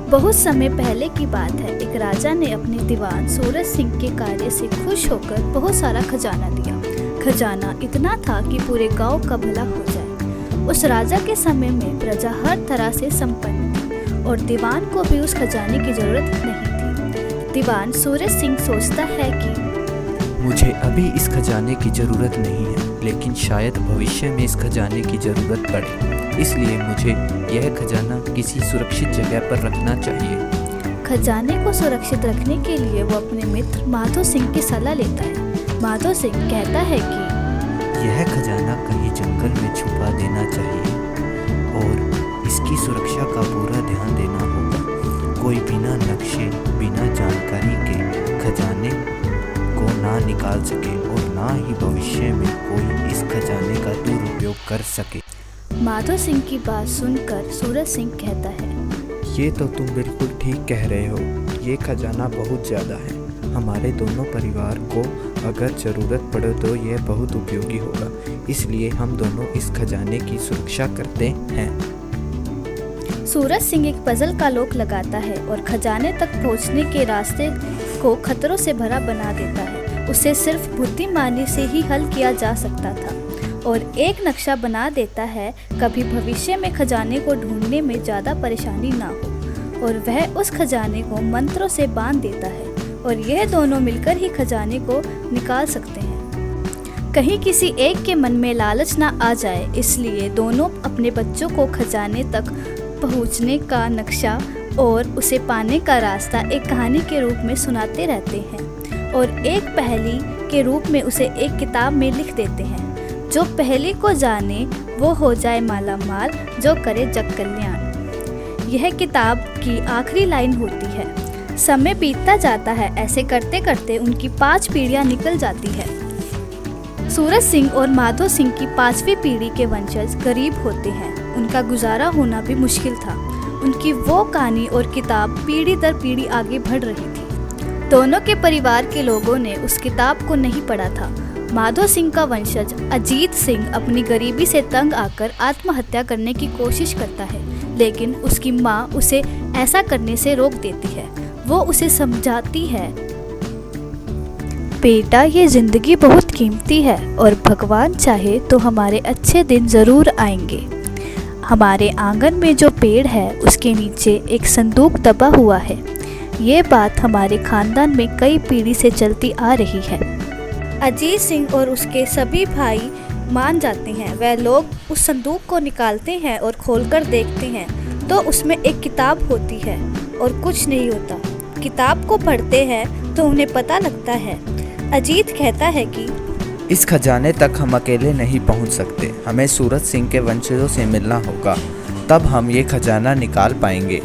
बहुत समय पहले की बात है। एक राजा ने अपने दीवान सूरज सिंह के कार्य से खुश होकर बहुत सारा खजाना दिया। खजाना इतना था कि पूरे गांव का भला हो जाए। उस राजा के समय में प्रजा हर तरह से संपन्न थी और दीवान को भी उस खजाने की जरूरत नहीं थी। दीवान सूरज सिंह सोचता है कि मुझे अभी इस खजाने की ज़रूरत नहीं है, लेकिन शायद भविष्य में इस खजाने की ज़रूरत पड़े, इसलिए मुझे यह खजाना किसी सुरक्षित जगह पर रखना चाहिए। खजाने को सुरक्षित रखने के लिए वो अपने मित्र माधो सिंह की सलाह लेता है। माधो सिंह कहता है कि यह खजाना कहीं जंगल में छुपा देना चाहिए और इसकी सुरक्षा का पूरा ध्यान देना होगा। कोई बिना नक्शे, बिना जानकारी के खजाने को ना निकाल सके और ना ही भविष्य में कोई इस खजाने का दुरुपयोग कर सके। माधो सिंह की बात सुनकर सूरज सिंह कहता है, ये तो तुम बिल्कुल ठीक कह रहे हो। ये खजाना बहुत ज़्यादा है। हमारे दोनों परिवार को अगर ज़रूरत पड़े तो यह बहुत उपयोगी होगा, इसलिए हम दोनों इस खजाने की सुरक्षा करते हैं। सूरज सिंह एक पजल का लोक लगाता है और खजाने तक पहुंचने के रास्ते को खतरों से भरा बना देता है। उसे सिर्फ बुद्धिमानी से ही हल किया जा सकता था और एक नक्शा बना देता है, कभी भविष्य में खजाने को ढूंढने में ज़्यादा परेशानी ना हो। और वह उस खजाने को मंत्रों से बांध देता है और यह दोनों मिलकर ही खजाने को निकाल सकते हैं। कहीं किसी एक के मन में लालच ना आ जाए, इसलिए दोनों अपने बच्चों को खजाने तक पहुंचने का नक्शा और उसे पाने का रास्ता एक कहानी के रूप में सुनाते रहते हैं और एक पहेली के रूप में उसे एक किताब में लिख देते हैं। जो पहेली को जाने वो हो जाए माला माल, जो करे जग कल्याण। यह किताब की आखिरी लाइन होती है। समय बीतता जाता है, ऐसे करते करते उनकी 5 पीढ़ियां निकल जाती है। सूरज सिंह और माधो सिंह की 5वीं पीढ़ी के वंशज गरीब होते हैं। उनका गुजारा होना भी मुश्किल था। उनकी वो कहानी और किताब पीढ़ी दर पीढ़ी आगे बढ़ रही थी। दोनों के परिवार के लोगों ने उस किताब को नहीं पढ़ा था। माधो सिंह का वंशज अजीत सिंह अपनी गरीबी से तंग आकर आत्महत्या करने की कोशिश करता है, लेकिन उसकी माँ उसे ऐसा करने से रोक देती है। वो उसे समझाती है, बेटा ये जिंदगी बहुत कीमती है और भगवान चाहे तो हमारे अच्छे दिन ज़रूर आएंगे। हमारे आंगन में जो पेड़ है उसके नीचे एक संदूक दबा हुआ है। ये बात हमारे खानदान में कई पीढ़ी से चलती आ रही है। अजीत सिंह और उसके सभी भाई मान जाते हैं। वह लोग उस संदूक को निकालते हैं और खोलकर देखते हैं तो उसमें एक किताब होती है और कुछ नहीं होता। किताब को पढ़ते हैं तो उन्हें पता लगता है। अजीत कहता है कि इस खजाने तक हम अकेले नहीं पहुंच सकते। हमें सूरज सिंह के वंशजों से मिलना होगा, तब हम ये खजाना निकाल पाएंगे।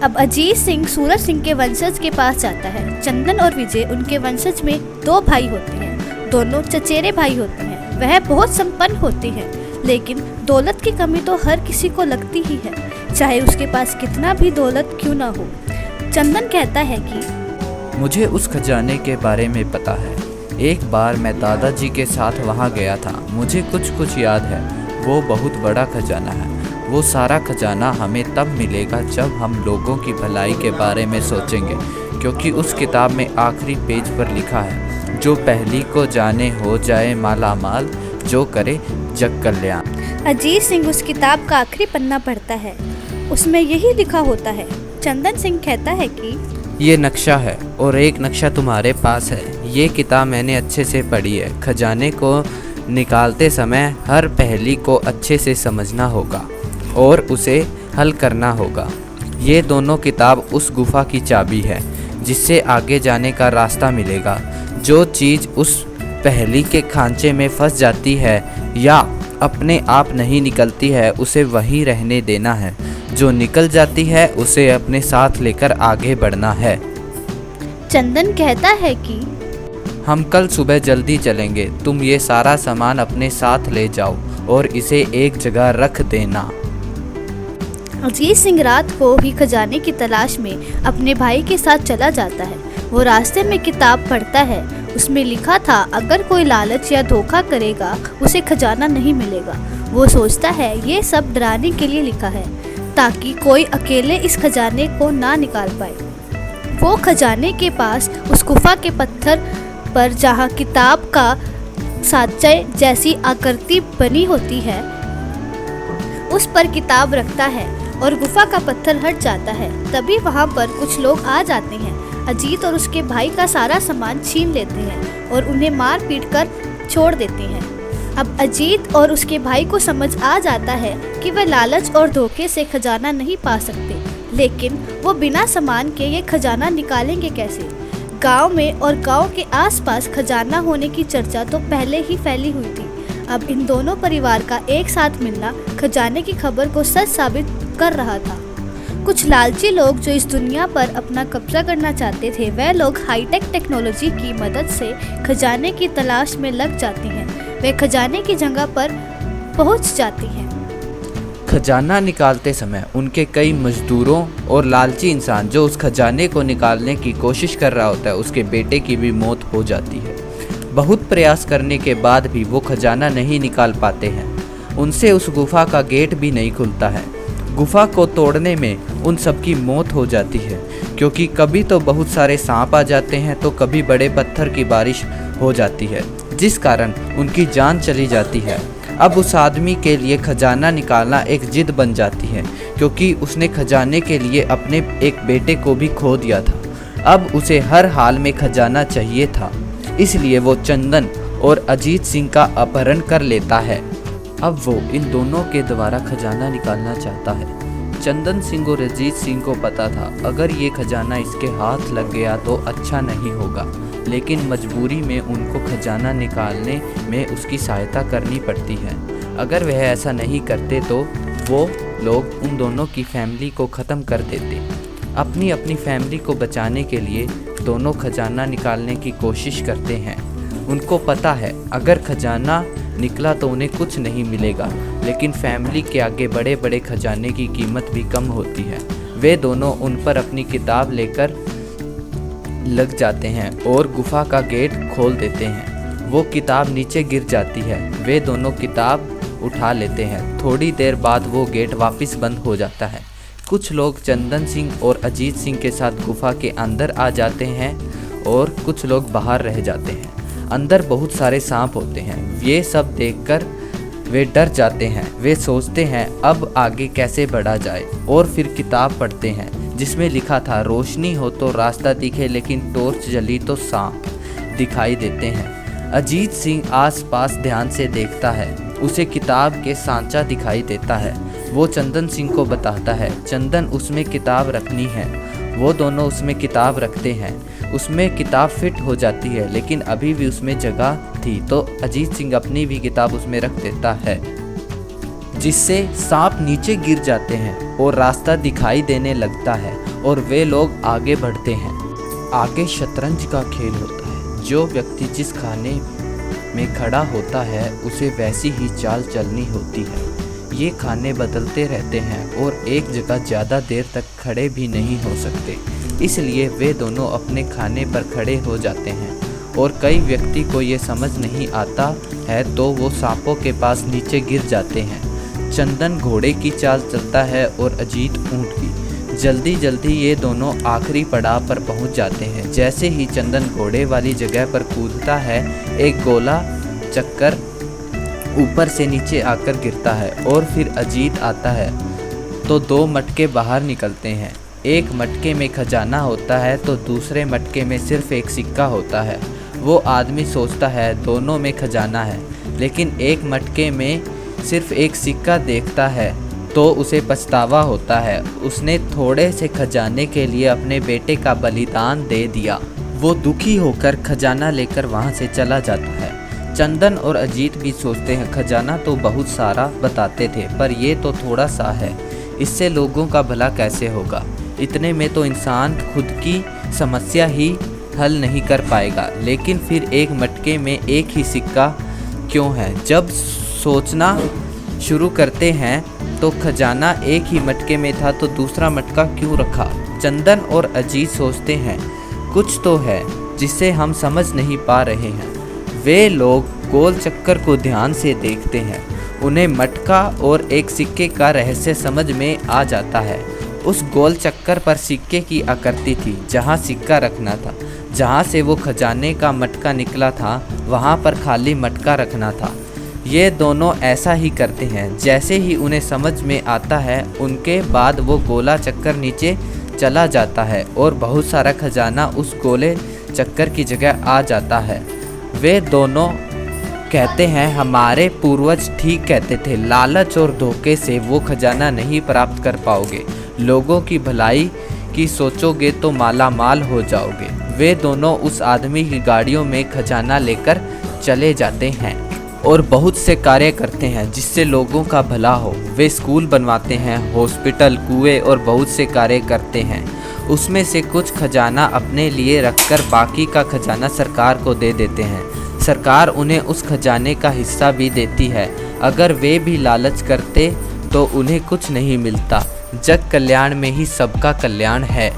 अब अजीत सिंह सूरज सिंह के वंशज के पास जाता है। चंदन और विजय उनके वंशज में 2 भाई होते हैं। दोनों चचेरे भाई होते हैं। वह बहुत संपन्न होते हैं, लेकिन दौलत की कमी तो हर किसी को लगती ही है, चाहे उसके पास कितना भी दौलत क्यों ना हो। चंदन कहता है कि मुझे उस खजाने के बारे में पता है। एक बार मैं दादाजी के साथ वहाँ गया था। मुझे कुछ याद है। वो बहुत बड़ा खजाना है। वो सारा खजाना हमें तब मिलेगा जब हम लोगों की भलाई के बारे में सोचेंगे, क्योंकि उस किताब में आखिरी पेज पर लिखा है, जो पहली को जाने हो जाए माला माल, जो करे जग कल्याण। अजीत सिंह उस किताब का आखिरी पन्ना पढ़ता है। उसमें यही लिखा होता है। चंदन सिंह कहता है कि ये नक्शा है और एक नक्शा तुम्हारे पास है। ये किताब मैंने अच्छे से पढ़ी है। खजाने को निकालते समय हर पहेली को अच्छे से समझना होगा और उसे हल करना होगा। ये दोनों किताब उस गुफा की चाबी है जिससे आगे जाने का रास्ता मिलेगा। जो चीज़ उस पहेली के खांचे में फंस जाती है या अपने आप नहीं निकलती है, उसे वहीं रहने देना है। जो निकल जाती है उसे अपने साथ लेकर आगे बढ़ना है। चंदन कहता है कि हम कल सुबह जल्दी चलेंगे। तुम ये सारा सामान अपने साथ ले जाओ और इसे एक जगह रख देना। अजीत सिंह रात को ही खजाने की तलाश में अपने भाई के साथ चला जाता है। वो रास्ते में किताब पढ़ता है। उसमें लिखा था, अगर कोई लालच या धोखा करेगा उसे खजाना नहीं मिलेगा। वो सोचता है ये सब डराने के लिए लिखा है। ताकि कोई अकेले इस खजाने को ना निकाल पाए। वो खजाने के पास उस गुफा के पत्थर पर जहाँ किताब का साँचे जैसी आकृति बनी होती है, उस पर किताब रखता है और गुफा का पत्थर हट जाता है। तभी वहाँ पर कुछ लोग आ जाते हैं। अजीत और उसके भाई का सारा सामान छीन लेते हैं और उन्हें मार पीट कर छोड़ देते हैं। अब अजीत और उसके भाई को समझ आ जाता है कि वे लालच और धोखे से खजाना नहीं पा सकते, लेकिन वो बिना सामान के ये खजाना निकालेंगे कैसे। गांव में और गांव के आसपास खजाना होने की चर्चा तो पहले ही फैली हुई थी। अब इन दोनों परिवार का एक साथ मिलना खजाने की खबर को सच साबित कर रहा था। कुछ लालची लोग जो इस दुनिया पर अपना कब्जा करना चाहते थे, वह लोग हाईटेक टेक्नोलॉजी की मदद से खजाने की तलाश में लग जाते हैं। वे खजाने की जगह पर पहुंच जाती हैं। खजाना निकालते समय उनके कई मजदूरों और लालची इंसान जो उस खजाने को निकालने की कोशिश कर रहा होता है, उसके बेटे की भी मौत हो जाती है। बहुत प्रयास करने के बाद भी वो खजाना नहीं निकाल पाते हैं। उनसे उस गुफा का गेट भी नहीं खुलता है। गुफा को तोड़ने में उन सबकी मौत हो जाती है, क्योंकि कभी तो बहुत सारे सांप आ जाते हैं तो कभी बड़े पत्थर की बारिश हो जाती है, जिस कारण उनकी जान चली जाती है। अब उस आदमी के लिए खजाना निकालना एक जिद बन जाती है, क्योंकि उसने खजाने के लिए अपने एक बेटे को भी खो दिया था। अब उसे हर हाल में खजाना चाहिए था, इसलिए वो चंदन और अजीत सिंह का अपहरण कर लेता है। अब वो इन दोनों के द्वारा खजाना निकालना चाहता है। चंदन सिंह और अजीत सिंह को पता था अगर ये खजाना इसके हाथ लग गया तो अच्छा नहीं होगा, लेकिन मजबूरी में उनको खजाना निकालने में उसकी सहायता करनी पड़ती है। अगर वह ऐसा नहीं करते तो वो लोग उन दोनों की फैमिली को ख़त्म कर देते। अपनी अपनी फैमिली को बचाने के लिए दोनों खजाना निकालने की कोशिश करते हैं। उनको पता है अगर खजाना निकला तो उन्हें कुछ नहीं मिलेगा, लेकिन फैमिली के आगे बड़े बड़े खजाने की कीमत भी कम होती है। वे दोनों उन पर अपनी किताब लेकर लग जाते हैं और गुफा का गेट खोल देते हैं। वो किताब नीचे गिर जाती है। वे दोनों किताब उठा लेते हैं। थोड़ी देर बाद वो गेट वापस बंद हो जाता है। कुछ लोग चंदन सिंह और अजीत सिंह के साथ गुफा के अंदर आ जाते हैं और कुछ लोग बाहर रह जाते हैं। अंदर बहुत सारे सांप होते हैं। ये सब देखकर वे डर जाते हैं। वे सोचते हैं अब आगे कैसे बढ़ा जाए और फिर किताब पढ़ते हैं जिसमें लिखा था रोशनी हो तो रास्ता दिखे, लेकिन टॉर्च जली तो सांप दिखाई देते हैं। अजीत सिंह आसपास ध्यान से देखता है। उसे किताब के सांचा दिखाई देता है। वो चंदन सिंह को बताता है चंदन उसमें किताब रखनी है। वो दोनों उसमें किताब रखते हैं। उसमें किताब फिट हो जाती है, लेकिन अभी भी उसमें जगह थी तो अजीत सिंह अपनी भी किताब उसमें रख देता है, जिससे सांप नीचे गिर जाते हैं और रास्ता दिखाई देने लगता है और वे लोग आगे बढ़ते हैं। आगे शतरंज का खेल होता है। जो व्यक्ति जिस खाने में खड़ा होता है उसे वैसी ही चाल चलनी होती है। ये खाने बदलते रहते हैं और एक जगह ज़्यादा देर तक खड़े भी नहीं हो सकते, इसलिए वे दोनों अपने खाने पर खड़े हो जाते हैं। और कई व्यक्ति को ये समझ नहीं आता है तो वो सांपों के पास नीचे गिर जाते हैं। चंदन घोड़े की चाल चलता है और अजीत ऊँट की। जल्दी जल्दी ये दोनों आखिरी पड़ाव पर पहुंच जाते हैं। जैसे ही चंदन घोड़े वाली जगह पर कूदता है, एक गोला चक्कर ऊपर से नीचे आकर गिरता है और फिर अजीत आता है तो दो मटके बाहर निकलते हैं। एक मटके में खजाना होता है तो दूसरे मटके में सिर्फ एक सिक्का होता है। वो आदमी सोचता है दोनों में खजाना है, लेकिन एक मटके में सिर्फ एक सिक्का देखता है तो उसे पछतावा होता है। उसने थोड़े से खजाने के लिए अपने बेटे का बलिदान दे दिया। वो दुखी होकर खजाना लेकर वहाँ से चला जाता है। चंदन और अजीत भी सोचते हैं खजाना तो बहुत सारा बताते थे, पर ये तो थोड़ा सा है, इससे लोगों का भला कैसे होगा। इतने में तो इंसान खुद की समस्या ही हल नहीं कर पाएगा। लेकिन फिर एक मटके में एक ही सिक्का क्यों है। जब सोचना शुरू करते हैं तो खजाना एक ही मटके में था तो दूसरा मटका क्यों रखा। चंदन और अजीत सोचते हैं कुछ तो है जिसे हम समझ नहीं पा रहे हैं। वे लोग गोल चक्कर को ध्यान से देखते हैं उन्हें मटका और एक सिक्के का रहस्य समझ में आ जाता है। उस गोल चक्कर पर सिक्के की आकृति थी जहाँ सिक्का रखना था। जहाँ से वो खजाने का मटका निकला था वहाँ पर खाली मटका रखना था। ये दोनों ऐसा ही करते हैं। जैसे ही उन्हें समझ में आता है उनके बाद वो गोला चक्कर नीचे चला जाता है और बहुत सारा खजाना उस गोले चक्कर की जगह आ जाता है। वे दोनों कहते हैं हमारे पूर्वज ठीक कहते थे, लालच और धोखे से वो खजाना नहीं प्राप्त कर पाओगे। लोगों की भलाई की सोचोगे तो माला माल हो जाओगे। वे दोनों उस आदमी की गाड़ियों में खजाना लेकर चले जाते हैं और बहुत से कार्य करते हैं जिससे लोगों का भला हो। वे स्कूल बनवाते हैं, हॉस्पिटल, कुएं और बहुत से कार्य करते हैं। उसमें से कुछ खजाना अपने लिए रखकर बाकी का खजाना सरकार को दे देते हैं। सरकार उन्हें उस खजाने का हिस्सा भी देती है। अगर वे भी लालच करते तो उन्हें कुछ नहीं मिलता। जग कल्याण में ही सबका कल्याण है।